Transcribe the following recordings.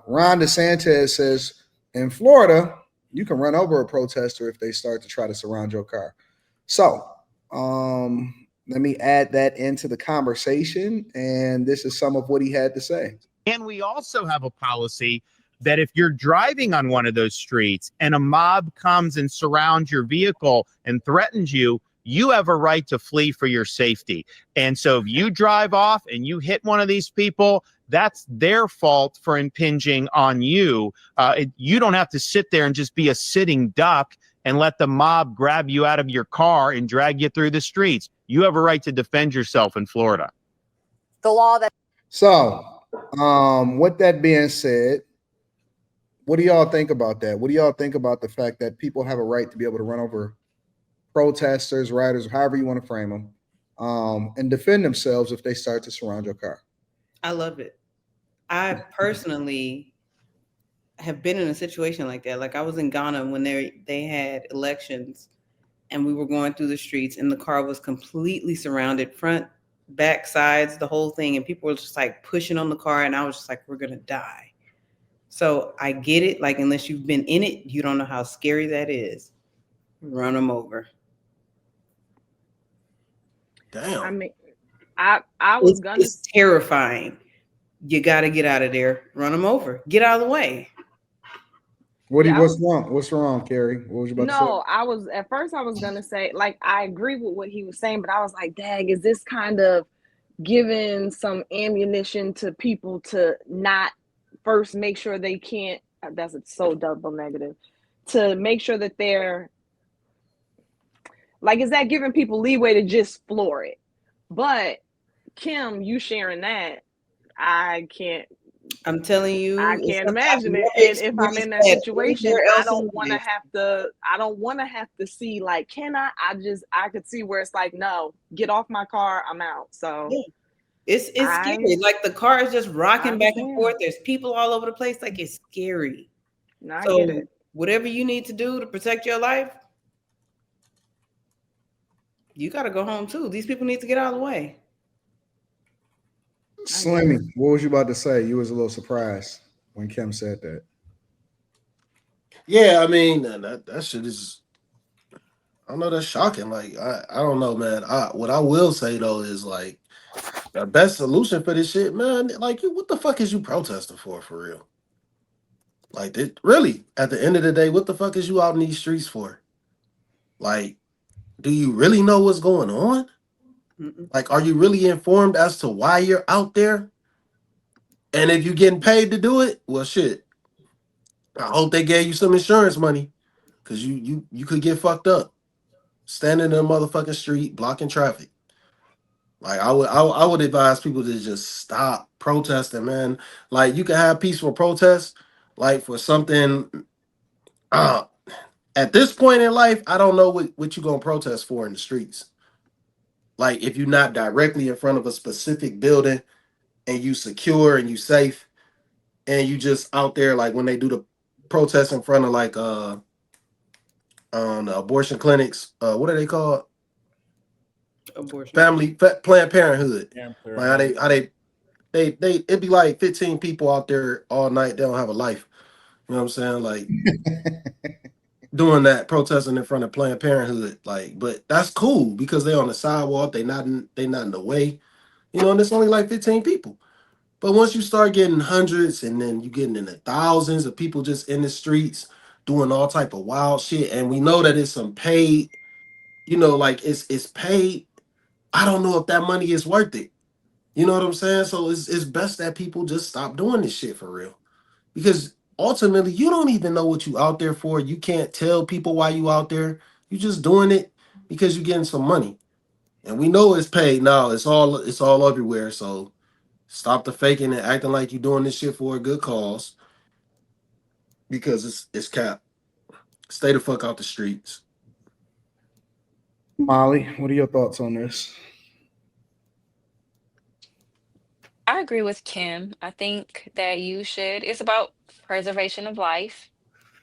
Ron DeSantis says in Florida, you can run over a protester if they start to try to surround your car. So, let me add that into the conversation. And this is some of what he had to say. And we also have a policy that if you're driving on one of those streets and a mob comes and surrounds your vehicle and threatens you, you have a right to flee for your safety. And so if you drive off and you hit one of these people, that's their fault for impinging on you. You don't have to sit there and just be a sitting duck and let the mob grab you out of your car and drag you through the streets. You have a right to defend yourself in Florida. The law that. So, with that being said, what do y'all think about that? What do y'all think about the fact that people have a right to be able to run over protesters, riders, however you want to frame them, and defend themselves if they start to surround your car? I love it. I personally have been in a situation like that. Like I was in Ghana when they had elections and we were going through the streets and the car was completely surrounded, front, back, sides, the whole thing. And people were just like pushing on the car. And I was just like, we're going to die. So I get it. Like, unless you've been in it, you don't know how scary that is. Run them over. Damn. I mean, I was gonna. It's terrifying. You got to get out of there. Run them over. Get out of the way. What's wrong? What's wrong, Carrie? What was you about to say? No, I was gonna say, like, I agree with what he was saying, but I was like, dag, is this kind of giving some ammunition to people to not first make sure they can't, that's so double negative, to make sure that they're, like, is that giving people leeway to just floor it? But Kim, you sharing that, I'm telling you, I can't imagine it. And if I'm in that situation, I don't want to have to see, like, I could see where it's like, no, get off my car, I'm out. So yeah. It's scary. Like the car is just rocking back and forth. There's people all over the place. Like, it's scary. No, I so get it. Whatever you need to do to protect your life, you got to go home too. These people need to get out of the way. Slimmy, what was you about to say? You was a little surprised when Kim said that. Yeah, I mean that shit is. I know that's shocking. Like I don't know, man. What I will say though is like the best solution for this shit, man. Like what the fuck is you protesting for real? Like really, at the end of the day, what the fuck is you out in these streets for? Like, do you really know what's going on? Mm-mm. Like, are you really informed as to why you're out there? And if you're getting paid to do it, well, shit. I hope they gave you some insurance money, because you could get fucked up standing in a motherfucking street blocking traffic. Like I would advise people to just stop protesting, man. Like you can have peaceful protests, like for something. At this point in life, I don't know what you're gonna protest for in the streets. Like if you're not directly in front of a specific building and you secure and you safe and you just out there, like when they do the protest in front of like the abortion clinics, what are they called? Abortion. Planned Parenthood. Like how they it'd be like 15 people out there all night. They don't have a life. You know what I'm saying? Like doing that, protesting in front of Planned Parenthood. Like, but that's cool because they on the sidewalk. They not in the way. You know, and it's only like 15 people. But once you start getting hundreds and then you getting into thousands of people just in the streets doing all type of wild shit, and we know that it's some paid, you know, like it's paid. I don't know if that money is worth it. You know what I'm saying? So it's best that people just stop doing this shit for real. Because ultimately you don't even know what you out there for. You can't tell people why you out there. You just doing it because you're getting some money. And we know it's paid now. It's all everywhere. So stop the faking and acting like you're doing this shit for a good cause. Because it's cap. Stay the fuck out the streets. Molly, what are your thoughts on this? I agree with Kim. I think that it's about preservation of life.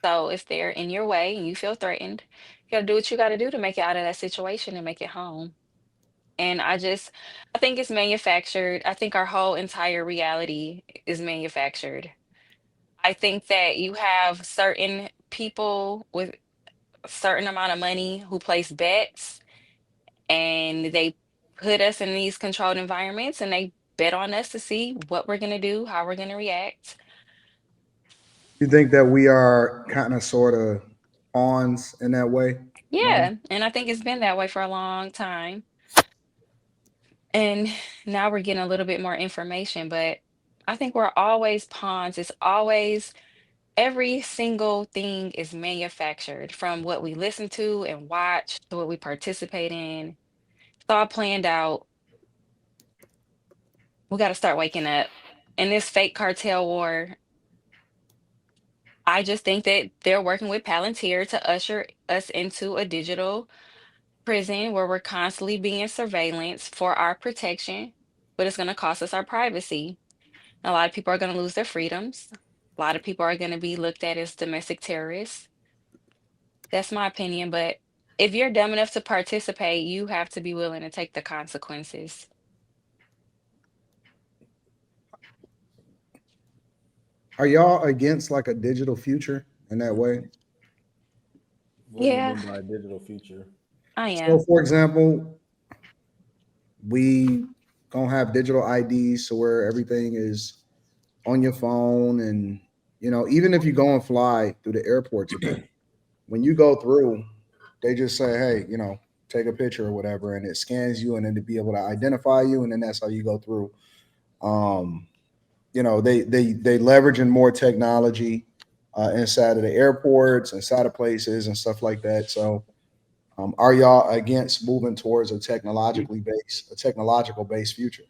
So if they're in your way and you feel threatened, you gotta do what you gotta do to make it out of that situation and make it home. And I think it's manufactured. I think our whole entire reality is manufactured. I think that you have certain people with a certain amount of money who place bets and they put us in these controlled environments and they bet on us to see what we're going to do, how we're going to react. You think that we are kind of sort of pawns in that way? Yeah. And I think it's been that way for a long time. And now we're getting a little bit more information, but I think we're always pawns. It's always every single thing is manufactured from what we listen to and watch to what we participate in. It's all planned out. We got to start waking up. In this fake cartel war, I just think that they're working with Palantir to usher us into a digital prison where we're constantly being surveillance for our protection, but it's going to cost us our privacy. A lot of people are going to lose their freedoms. A lot of people are going to be looked at as domestic terrorists. That's my opinion. But if you're dumb enough to participate, you have to be willing to take the consequences. Are y'all against like a digital future in that way? What do you Yeah, mean by digital future? I So, am. for example, we gonna have digital IDs so where everything is on your phone, and even if you go and fly through the airports again, when you go through, they just say, "Hey, take a picture or whatever," and it scans you, and then to be able to identify you, and then that's how you go through. Um, they leveraging more technology inside of the airports, inside of places, and stuff like that. So, are y'all against moving towards a technological based future?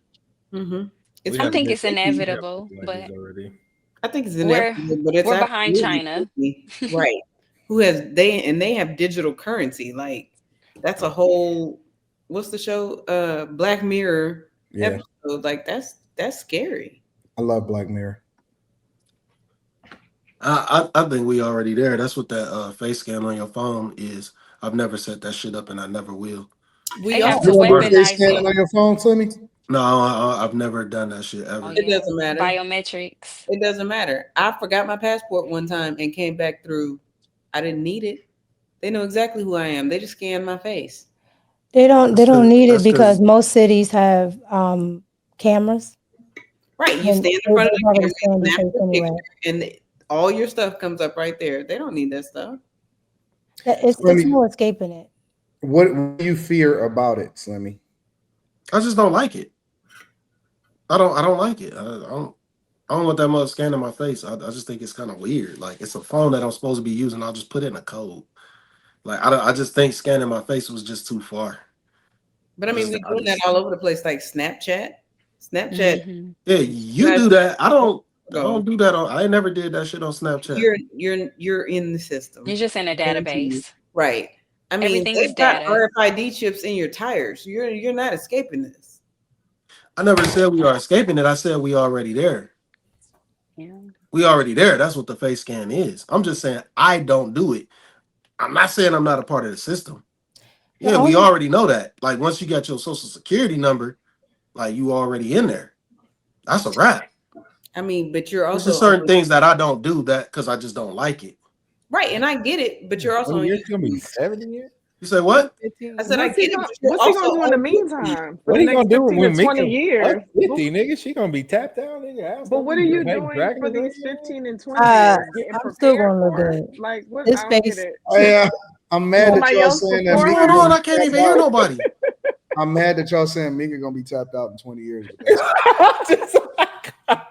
Mm-hmm. We I got think it's we have inevitable, digital IDs but already. I think it's we're inevitable, but it's we're behind absolutely China. right. They have digital currency. Like that's a whole what's the show? Black Mirror Yeah, episode. Like that's scary. I love Black Mirror. I think we already there. That's what that face scan on your phone is. I've never set that shit up, and I never will. They We have all to You want to do face weaponize scanning it. on your phone, Timmy? No, I've never done that shit Oh ever. it yeah, doesn't matter. biometrics. It doesn't matter. I forgot my passport one time and came back through. I didn't need it. They know exactly who I am. They just scanned my face. They don't That's need it that's because because most cities have cameras Right. You and stand in they front of the already camera, scan you your snap face the anyway. picture, and all your stuff comes up right there. They don't need that stuff. It's Slimmy, no escaping it. what do you fear about it, Slimmy? I just don't like it. I don't like it. I don't want that much scanning my face. I just think it's kind of weird. Like it's a phone that I'm supposed to be using. I'll just put in a code. Like I just think scanning my face was just too far. But I mean, we're I doing that just all over the place, like Snapchat. Snapchat, Hmm. yeah, you you guys do that. I go. don't do that on. I never did that shit on Snapchat. You're in the system. You're just in a Guarantee you. database. Right. I mean, Everything is they've got data. RFID chips in your tires. You're not escaping this. I never said we are escaping it. I said we already there. Yeah. We already there. That's what the face scan is. I'm just saying I don't do it. I'm not saying I'm not a part of the system. The Yeah, we only already know that. Like once you got your social security number, like you already in there. That's a wrap. I mean, but you're There's also just certain things that I don't do that because I just don't like it. right, and I get it, but you're also 20 on years, it's gonna be YouTube. 70 years. You say what? 15 I said I What's he get it, gonna but you're What's he also gonna do in on the YouTube. meantime for What the he next gonna do 15 when to Mika 20 years? 50, nigga? She gonna be tapped out, nigga. Ass But gonna what be are you like doing dragging for his these ass. 15 and 20 years? Getting I'm still prepared gonna look for it? good. Like what? This I don't get face, it. I'm mad that Somebody y'all else saying that What's before Mika going him? on? gonna I be can't tapped even hear out. nobody. I'm mad that y'all saying Mika gonna be tapped out in 20 years, but that's Just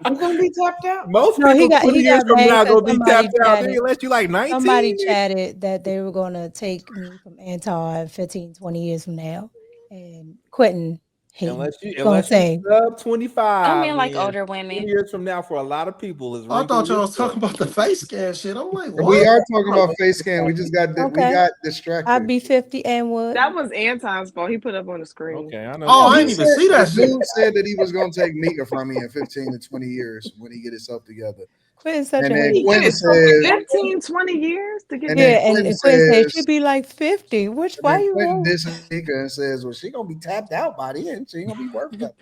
Who's gonna be tapped out? most no, people 20 he years got from mad now because gonna be tapped out, nigga, unless you like 19. somebody nigga. chatted that they were gonna take me from Anton 15, 20 years from now, and Quentin Unless you gonna say, sub Some 25, men like then older 20 women. years from now for a lot of people is I thought wrinkly y'all as was talking fuck. about the face scan shit. I'm like, we what? are talking about face scan. We just got we okay, got I'll distracted. be 50 and what? That was Anton's fault. He put up on the screen. Okay, I know. Oh, No, I he didn't even said see the that shit. dude said that he was gonna take Mika from me in 15 to 20 years when he get himself together. Quentin's such And a then hater. Quentin It's so says, 15, 20 years to get and Yeah, then there? Quentin and Quentin said says, she'd be like 50. Why you Quentin won't? disses Mika and says, well, she gonna be tapped out by then. She ain't gonna be worth that.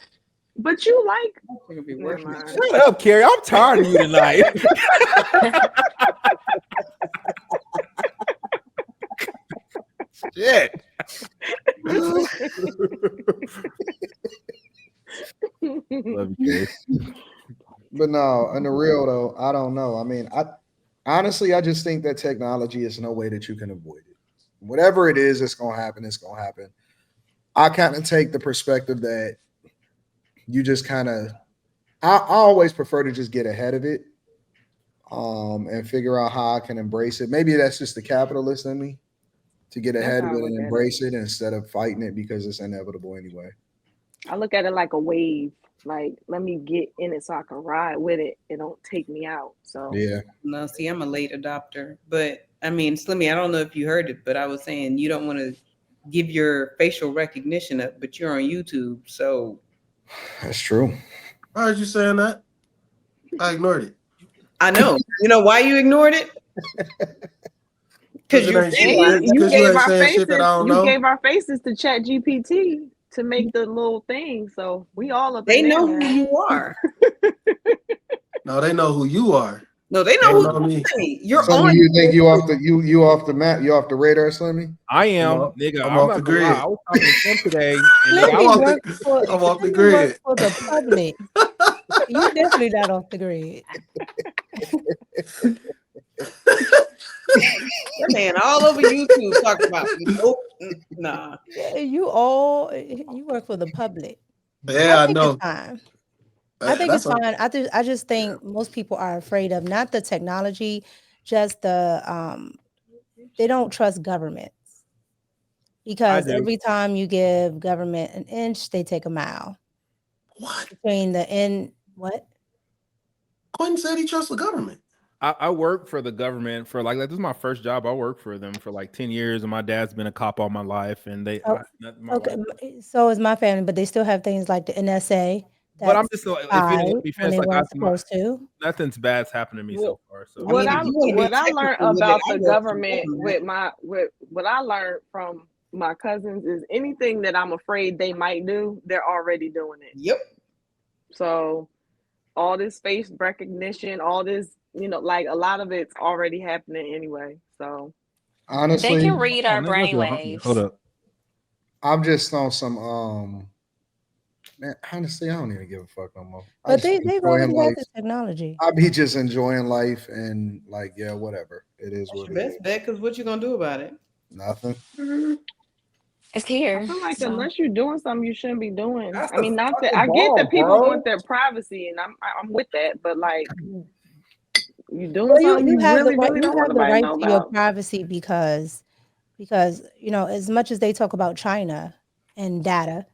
But you like, It's gonna be never worse. mind. Shut up, Carrie. I'm tired of you tonight. Shit. Love you, Carrie. But no, on the real though, I don't know. I mean, I honestly, I just think that technology is no way that you can avoid it. Whatever it is, it's gonna happen. It's gonna happen. I kind of take the perspective that you just kind of. I always prefer to just get ahead of it, and figure out how I can embrace it. Maybe that's just the capitalist in me to get That's ahead how of I it look and at it. embrace it instead of fighting it because it's inevitable anyway. I look at it like a wave. Like, let me get in it so I can ride with it. It don't take me out. So Yeah, No, see, I'm a late adopter, but I mean, Slimmy, I don't know if you heard it, but I was saying you don't want to give your facial recognition up, but you're on YouTube, so that's true. Why are you saying that? I ignored it. I know. You know why you ignored it? Because It you're ain't and shit. saying Because you ain't saying shit that I don't you know. gave our faces to Chat GPT to make the little thing. So we all up they in there know who now. you are. No, they know who you are. No, they They know don't who know me. Slimmy. You're Slimmy, on. you think you off the map? You off the radar, Slimmy? I I'm am, off, nigga. I'm I'm off the not gonna lie. grid. I was talking to Kim today, and nigga, I Slimmy I'm was off works for I'm off the Slimmy works grid. for the public. You definitely not off the grid. That man all over YouTube talking about me. Nope. Nah. Yeah, you work for the public. Yeah, I I think it's know. fine. I think it's That's a fine. I just think most people are afraid of not the technology, just the they don't trust governments I because do. every time you give government an inch, they take a mile. what? Between the in what? Quentin said he trusts the government. I work for the government for like this is my first job. I worked for them for like 10 years, and my dad's been a cop all my life, and Oh, my okay, wife. so is my family, but they still have things like the NSA But I'm that's just if you high let me when finish, they like weren't supposed to. nothing's bad's happened to me so far. So I mean, if you want to be What I learned technical with it, about I the work for the government with what I learned from my cousins is anything that I'm afraid they might do, they're already doing it. Yep. So all this face recognition, all this, like a lot of it's already happening anyway. So They Honestly, can read our nigga, hold brainwaves. up. I'm just on some man, honestly, I don't even give a fuck no more. I But just be they've enjoying already had life. the technology. I be just enjoying life and like, yeah, whatever. It is That's what your it is. best bet, because what you gonna do about it? Nothing. It's I here. feel like So unless you're doing something you shouldn't be doing. That's I the mean, not that fucking I get that ball, people bro. want their privacy, and I'm with that. But like, you doing Well, something you you have the really, right. really You don't want have the nobody to right know to your about. privacy because as much as they talk about China and data,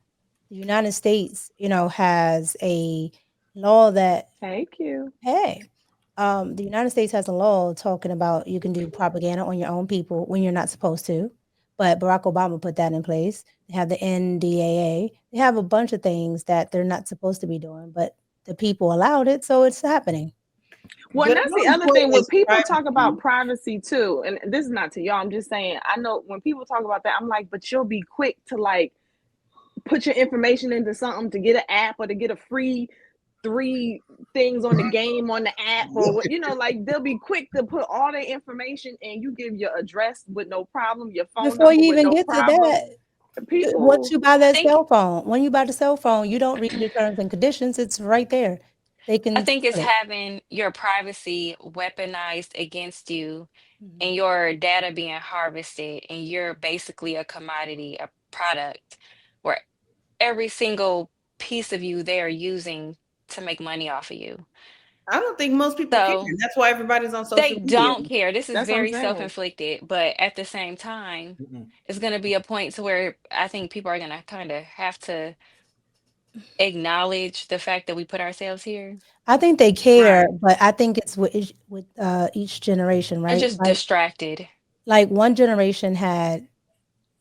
the United States has a law that Thank you. hey, the United States has a law talking about you can do propaganda on your own people when you're not supposed to. But Barack Obama put that in place. They have the NDAA. They have a bunch of things that they're not supposed to be doing, but the people allowed it, so it's happening. Well, and But that's how the other thing important when is people talk about privacy? privacy too. And this is not to y'all. I'm just saying. I know when people talk about that, I'm like, but you'll be quick to like put your information into something to get an app or to get a free 3 things on the game on the app or what, like they'll be quick to put all their information and you give your address with no problem, your phone Before number you with even no get to problem. that, once People, you buy I that think cell phone, when you buy the cell phone, you don't read the terms and conditions. It's right there. They I can think it's steal it. having your privacy weaponized against you Mhm. and your data being harvested, and you're basically a commodity, a product where every single piece of you they are using to make money off of you. I don't think most people care. So That's why everybody's on they social media. don't care. This is that's what I'm very saying. self-inflicted, but at the same time, it's going to be a point to where I think people are going to kind of have to acknowledge the fact that we put ourselves here. I think they care, Right. but I think it's with each generation, They're right? just distracted. Like one generation had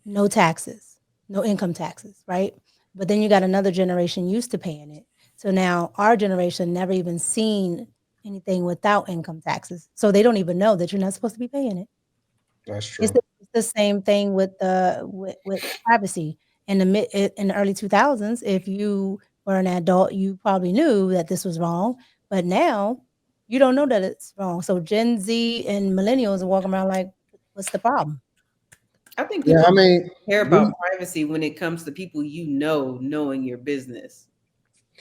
no taxes, no income taxes, right? But then you got another generation used to paying it. So now our generation never even seen anything without income taxes. So they don't even know that you're not supposed to be paying it. That's It's true. the same thing with with privacy in the early 2000s. If you were an adult, you probably knew that this was wrong. But now you don't know that it's wrong. So Gen Z and millennials are walking around like, what's the problem? I think Yeah, people I mean, care about privacy when it comes to people knowing your business.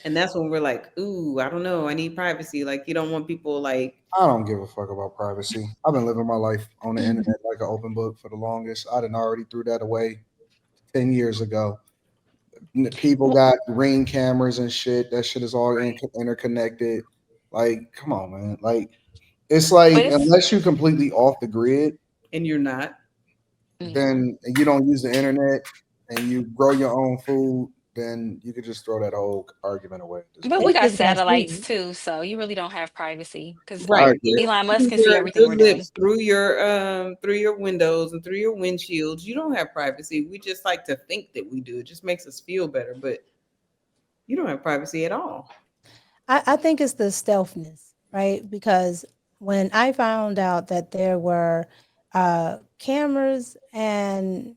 And that's when we're like, ooh, I don't know, I need privacy. Like, you don't want people like, I don't give a fuck about privacy. I've been living my life on the internet like an open book for the longest. I didn't already threw that away 10 years ago. People got Ring cameras and shit. That shit is all interconnected. Like, come on, man. Like, it's like, But it's unless you completely off the grid, and you're not. yeah. then you don't use the internet and you grow your own food, then you could just throw that whole argument away at this But point. we They got just got satellites sleep. too, so you really don't have privacy because I Right. agree. Elon Musk can see Your everything good we're doing. lips through your windows and through your windshields. You don't have privacy. We just like to think that we do. It just makes us feel better, but you don't have privacy at all. I think it's the stealthness, right? Because when I found out that there were cameras and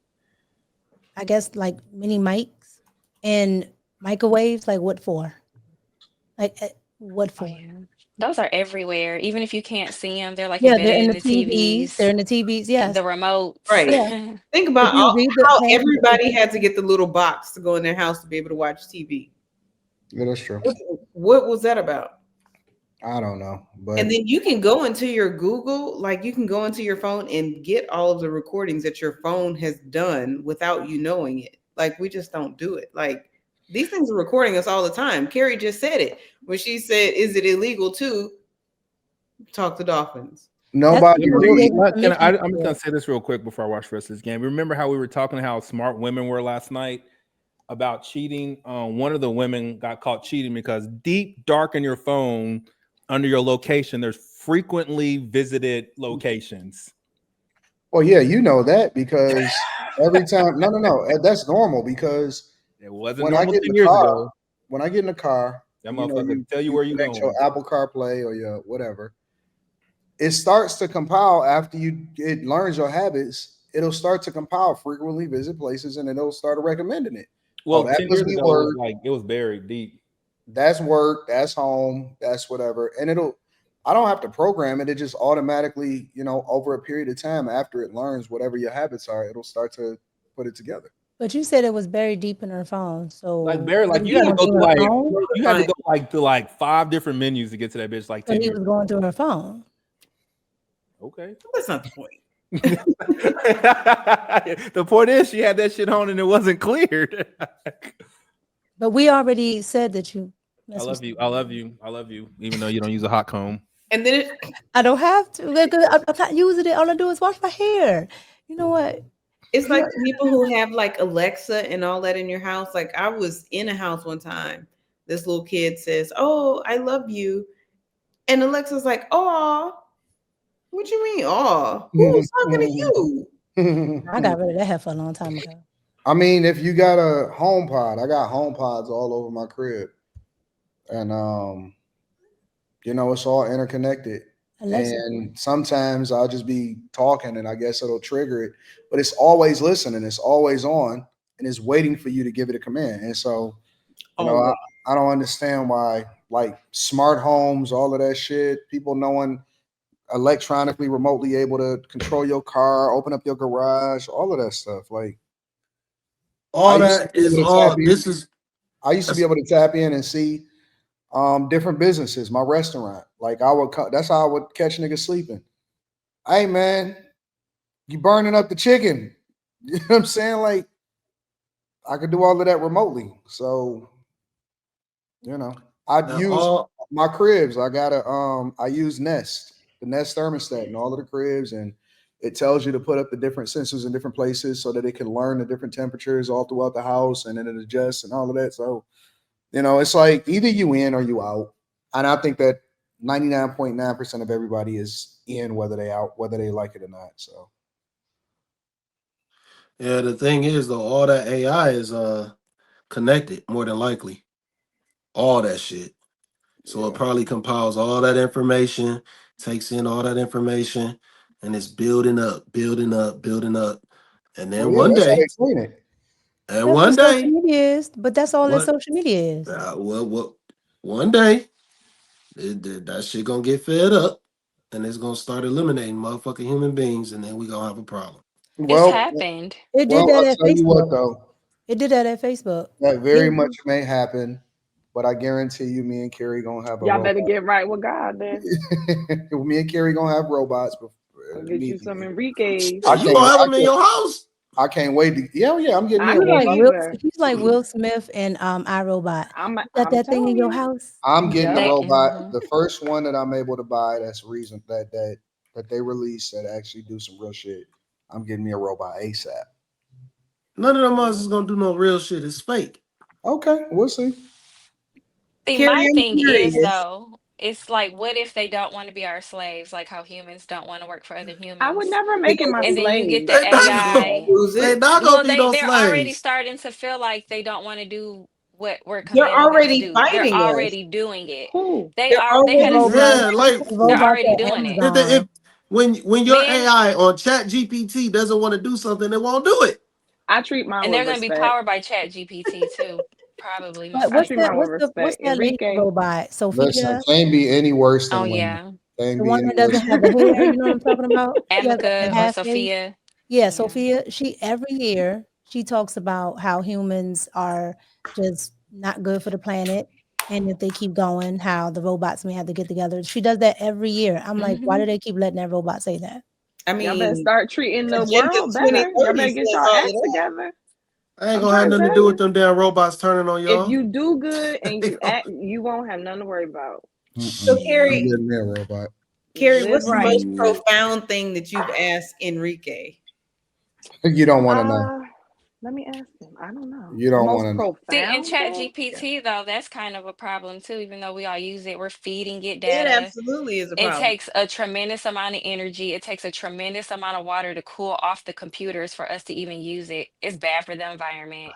I guess like mini mics and microwaves, like what for? Like what Oh for? yeah, those are everywhere. Even if you can't see them, they're like Yeah, they're embedded in in the the TVs. They're TVs, in the TVs. the Yes. remotes. Right. Yeah. Think If about you read the how pamphlet, everybody had to get the little box to go in their house to be able to watch TV. Yeah, that's true. What was that about? I don't know, but And then you can go into your Google, like you can go into your phone and get all of the recordings that your phone has done without you knowing it. Like we just don't do it. Like these things are recording us all the time. Carrie just said it when she said, "Is it illegal to talk to dolphins?" that's nobody because you really. gave them permission I'm to just do gonna it. say this real quick before I watch the rest of this game. Remember how we were talking how smart women were last night about cheating? One of the women got caught cheating because deep dark in your phone under your location, there's frequently visited locations. Well, yeah, you know that because every time. No. That's normal because It wasn't when I normal get in 10 the years car, ago. when I get in the car, That you know, motherfucker tell you you where you connect your going. Apple CarPlay or your whatever. It starts to compile after it learns your habits. It'll start to compile frequently visit places, and it'll start recommending it. Oh, Well, that 10 must years be ago, work. it was buried deep. That's work. That's home. That's whatever. And I don't have to program it. It just automatically, over a period of time after it learns whatever your habits are, it'll start to put it together. But you said it was buried deep in her phone. So Like buried, what like is you he had to going go through through her like phone? you had to go to 5 different menus to get to that bitch like So 10 he years was ago. going through her phone. Okay. That's not the point. The point is she had that shit on and it wasn't cleared. But we already said that you I love you. I love you. I love you. Even though you don't use a hot comb. And then I don't have to. I'm not using it. All I do is wash my hair. You know what? it's like people who have like Alexa and all that in your house. Like I was in a house one time. This little kid says, "Oh, I love you," and Alexa's like, "Oh, what you mean? Oh, who's talking to you?" I got rid of that hair for a long time ago. I mean, if you got a home pod, I got home pods all over my crib. And it's all interconnected. Alexa. And sometimes I'll just be talking and I guess it'll trigger it, but it's always listening, it's always on, and it's waiting for you to give it a command. And so, Always. I don't understand why, like smart homes, all of that shit, people knowing electronically, remotely able to control your car, open up your garage, all of that stuff. Like All that is all. This is. I used to be able to tap in and see different businesses, my restaurant. Like that's how I would catch niggas sleeping. Hey man, you burning up the chicken. You know what I'm saying? Like I could do all of that remotely. So, I'd use my cribs. I use Nest, the Nest thermostat in all of the cribs, and it tells you to put up the different sensors in different places so that it can learn the different temperatures all throughout the house and then it adjusts and all of that. So, it's like either you in or you out. And I think that 99.9% of everybody is in, whether they out, whether they like it or not. So Yeah, the thing is though, all that AI is connected more than likely. All that shit. So it probably compiles all that information, takes in all that information, and it's building up, building up, building up. And then one that's how day, they clean it. And That's one what social day, media is, but that's all that what? social media is. Well, one day, that shit gonna get fed up, and it's gonna start eliminating motherfucking human beings, and then we gonna have a problem. It's Well, happened. It did well, that I'll at tell you what Facebook. though, It did that at Facebook. that very Yeah. much may happen, but I guarantee you, me and Carrie gonna have a Y'all better robot. get right with God then. Me and Carrie gonna have robots. I'll get you some Enrique's. I You can't. gonna have I them in can't. your house? I can't wait to. Yeah. I'm getting me I a He's like can't robot. Will. either. He's like Will Smith and iRobot. I'm You got that thing in telling your you. house? I'm getting a Yep. robot. Mhm. The first one that I'm able to buy that's reason that they release that actually do some real shit. I'm getting me a robot ASAP. None of them us is gonna do no real shit. It's fake. Okay, we'll see. See, Carrie, my I'm thing curious. is though, it's like, what if they don't want to be our slaves, like how humans don't want to work for other I would humans? never They make it gonna my And then you get slave. the They not Please, gonna, AI. Daddy. lose they it. not Well, gonna be no they're already slaves. starting to feel like they don't want to do what we're They're commanding them to already do. They're fighting us. already doing it. Who? They They're are. They had a. already Yeah, like They're Robots already at doing it. if Amazon. when your Men, AI on Chat GPT doesn't want to do something, it won't do it. I treat mine and with they're going to be respect. powered by Chat GPT too. Probably, But most I what's treat likely. that? mine with What's respect. that lady Enrique, robot? Listen, Sophia, can't be any worse Oh than women. yeah, Can't the be one any that worse. doesn't have the hair. You know what I'm talking about? She has like a Amica or half face. Sophia. Yeah, Yeah. Sophia. She every year she talks about how humans are just not good for the planet, and if they keep going, how the robots may have to get together. She does that every year. I'm like, why Hmm. do they keep letting that robot say that? I y'all better mean, start treating the Agenda world better. Y'all 2030 better get says y'all all of act that. together. I ain't I'm gonna have trying to nothing to tell do you. with them damn robots turning on If y'all. you do good and you They act, you won't have nothing to worry about. So, I'm Carrie, getting me a robot. Live what's the right. most profound thing that you've asked Enrique? You don't want to know. Let me ask him. I don't know. You The don't most want to know. See, in profound Chat thing? GPT though, that's kind of a problem too. Even though we all use it, we're feeding it It data. absolutely is a It problem. takes a tremendous amount of energy. It takes a tremendous amount of water to cool off the computers for us to even use it. It's bad for the environment.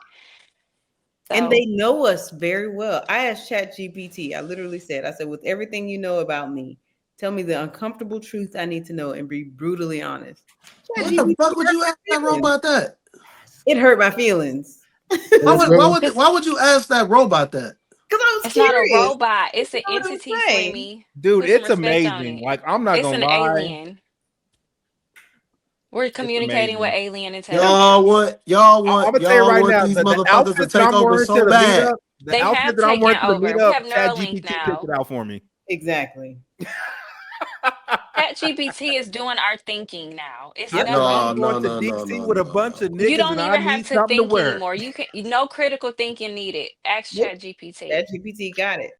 And So they know us very well. I asked ChatGPT, I literally said, I said, with everything you know about me, tell me the uncomfortable truth I need to know and be brutally honest. What the fuck would you ask that robot that? It hurt my feelings. Why would you ask that robot that? Because I was it's not a curious. robot. It's an I was entity, saying. Slimmy. Dude, Put some it's respect on amazing. it. Like, I'm not It's gonna an lie. alien. We're communicating with amazing. alien intelligence. Y'all I'm want gonna tell you right now, these the motherfuckers to outfit that take I'm over wearing to so the bad. meetup, the They outfit have that I'm wearing taken to the over. We meetup, have Chat Neuralink GPT picked it now. out for me. Exactly. Chat GPT is doing our thinking now. It's I think nothing. I'm going to DC with a bunch of You niggas and don't I even have need to something to think wear. anymore. You can no critical thinking needed. Ask Nope. Chat GPT. ChatGPT got it.